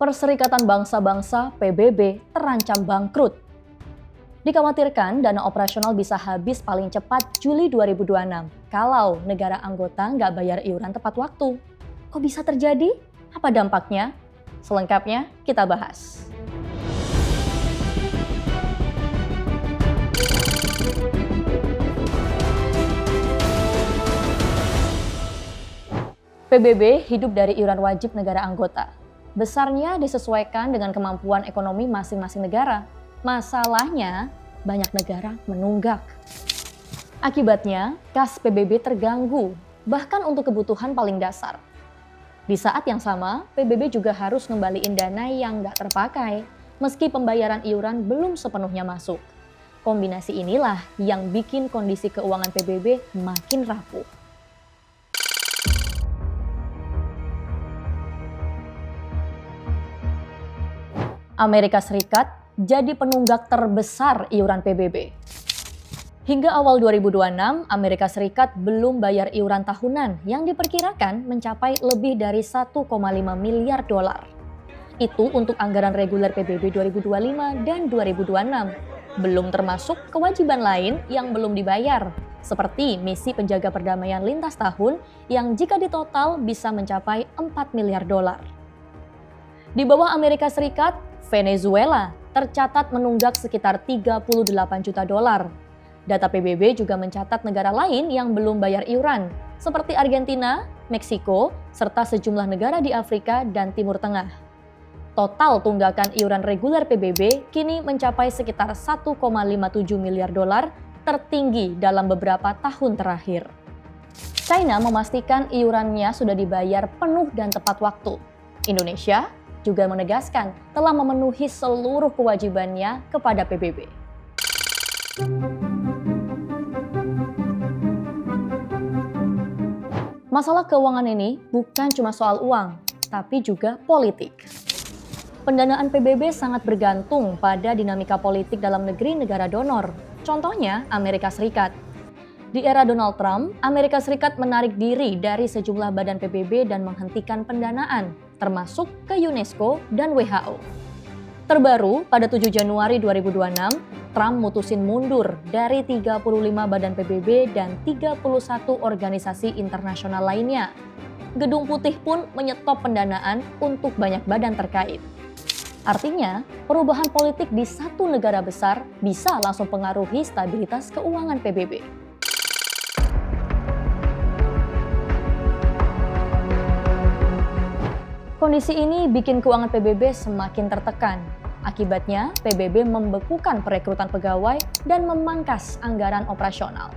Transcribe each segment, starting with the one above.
Perserikatan Bangsa-Bangsa (PBB) terancam bangkrut. Dikhawatirkan dana operasional bisa habis paling cepat Juli 2026 kalau negara anggota nggak bayar iuran tepat waktu. Kok bisa terjadi? Apa dampaknya? Selengkapnya kita bahas. PBB hidup dari iuran wajib negara anggota. Besarnya disesuaikan dengan kemampuan ekonomi masing-masing negara. Masalahnya, banyak negara menunggak. Akibatnya, kas PBB terganggu, bahkan untuk kebutuhan paling dasar. Di saat yang sama, PBB juga harus ngembaliin dana yang nggak terpakai, meski pembayaran iuran belum sepenuhnya masuk. Kombinasi inilah yang bikin kondisi keuangan PBB makin rapuh. Amerika Serikat jadi penunggak terbesar iuran PBB. Hingga awal 2026, Amerika Serikat belum bayar iuran tahunan yang diperkirakan mencapai lebih dari 1,5 miliar dolar. Itu untuk anggaran reguler PBB 2025 dan 2026. Belum termasuk kewajiban lain yang belum dibayar, seperti misi penjaga perdamaian lintas tahun yang jika ditotal bisa mencapai 4 miliar dolar. Di bawah Amerika Serikat, Venezuela tercatat menunggak sekitar 38 juta dolar. Data PBB juga mencatat negara lain yang belum bayar iuran, seperti Argentina, Meksiko, serta sejumlah negara di Afrika dan Timur Tengah. Total tunggakan iuran reguler PBB kini mencapai sekitar 1,57 miliar dolar, tertinggi dalam beberapa tahun terakhir. China memastikan iurannya sudah dibayar penuh dan tepat waktu. Indonesia juga menegaskan telah memenuhi seluruh kewajibannya kepada PBB. Masalah keuangan ini bukan cuma soal uang, tapi juga politik. Pendanaan PBB sangat bergantung pada dinamika politik dalam negeri negara donor. Contohnya Amerika Serikat. Di era Donald Trump, Amerika Serikat menarik diri dari sejumlah badan PBB dan menghentikan pendanaan, termasuk ke UNESCO dan WHO. Terbaru, pada 7 Januari 2026, Trump mutusin mundur dari 35 badan PBB dan 31 organisasi internasional lainnya. Gedung Putih pun menyetop pendanaan untuk banyak badan terkait. Artinya, perubahan politik di satu negara besar bisa langsung pengaruhi stabilitas keuangan PBB. Kondisi ini bikin keuangan PBB semakin tertekan. Akibatnya, PBB membekukan perekrutan pegawai dan memangkas anggaran operasional.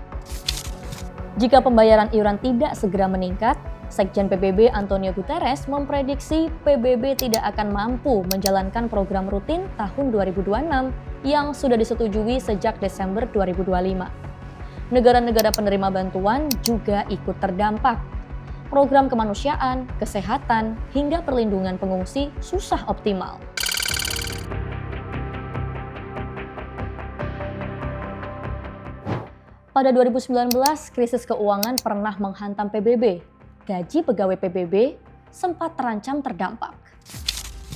Jika pembayaran iuran tidak segera meningkat, Sekjen PBB Antonio Guterres memprediksi PBB tidak akan mampu menjalankan program rutin tahun 2026 yang sudah disetujui sejak Desember 2025. Negara-negara penerima bantuan juga ikut terdampak. Program kemanusiaan, kesehatan, hingga perlindungan pengungsi susah optimal. Pada 2019, krisis keuangan pernah menghantam PBB. Gaji pegawai PBB sempat terancam terdampak.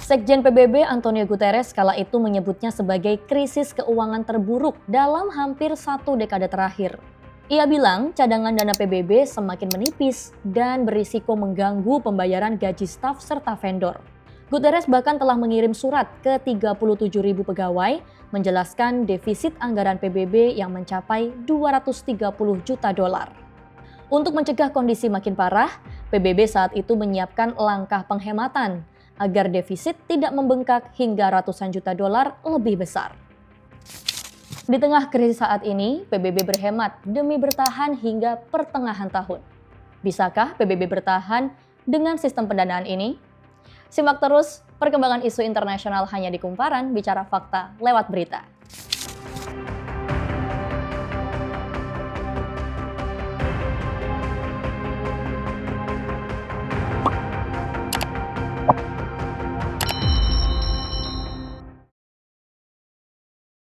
Sekjen PBB Antonio Guterres kala itu menyebutnya sebagai krisis keuangan terburuk dalam hampir 1 dekade terakhir. Ia bilang cadangan dana PBB semakin menipis dan berisiko mengganggu pembayaran gaji staf serta vendor. Guterres bahkan telah mengirim surat ke 37.000 pegawai menjelaskan defisit anggaran PBB yang mencapai 230 juta dolar. Untuk mencegah kondisi makin parah, PBB saat itu menyiapkan langkah penghematan agar defisit tidak membengkak hingga ratusan juta dolar lebih besar. Di tengah krisis saat ini, PBB berhemat demi bertahan hingga pertengahan tahun. Bisakah PBB bertahan dengan sistem pendanaan ini? Simak terus perkembangan isu internasional hanya di Kumparan Bicara Fakta lewat berita.